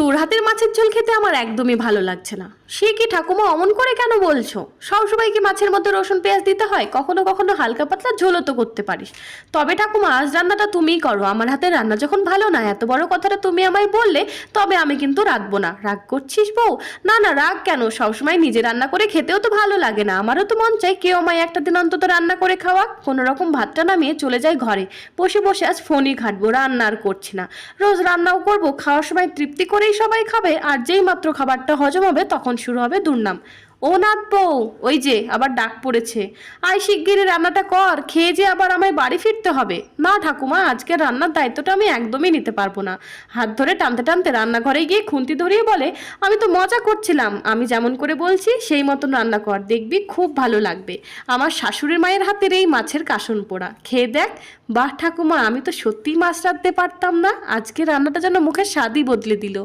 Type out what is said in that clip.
তোর হাতের মাছের ঝোল খেতে আমার একদমই ভালো লাগছে না। সে কি ঠাকুমা, অমন করে কেন বলছো? সবসময় কি মাছের মধ্যে রসুন পেঁয়াজ দিতে হয়? কখনো কখনো হালকা পাতলা ঝোলও তো করতে পারিস। তবে ঠাকুমা, আজ রান্নাটা তুমিই করো। আমার হাতের রান্না যখন ভালো না, এত বড় কথাটা তুমি আমায় বললে, তবে আমি কিন্তু রাখবো না। রাগ করছিস বউ? না না, রাগ কেন? সবসময় নিজে রান্না করে খেতেও তো ভালো লাগে না। আমারও তো মন চাই কেউ আমায় একটা দিন অন্তত রান্না করে খাওয়া। কোনো রকম ভাতটা নামিয়ে চলে যাই ঘরে, বসে বসে আজ ফোনই ঘাটবো, রান্না আর করছি না। রোজ রান্নাও করবো, খাওয়ার সময় তৃপ্তি করেই সবাই খাবে, আর যেই মাত্র খাবারটা হজম হবে তখন শুরু হবে দুর্নাম। ও নাথ বউ, ওই যে আবার ডাক পড়েছে। আয় শিগগিরই রান্নাটা কর, খেয়ে যে আবার আমায় বাড়ি ফিরতে হবে। না ঠাকুমা, আজকে রান্নার দায়িত্বটা আমি একদমই নিতে পারবো না। হাত ধরে টানতে টানতে রান্নাঘরে গিয়ে খুন্তি ধরিয়ে বলে, আমি তো মজা করছিলাম, আমি যেমন করে বলছি সেই মতন রান্না কর, দেখবি খুব ভালো লাগবে। আমার শাশুড়ির মায়ের হাতের এই মাছের কাসন পোড়া খেয়ে দেখ। বাহ ঠাকুমা, আমি তো সত্যিই মাছ রাঁধতে পারতাম না, আজকে রান্নাটা যেন মুখের স্বাদই বদলে দিল।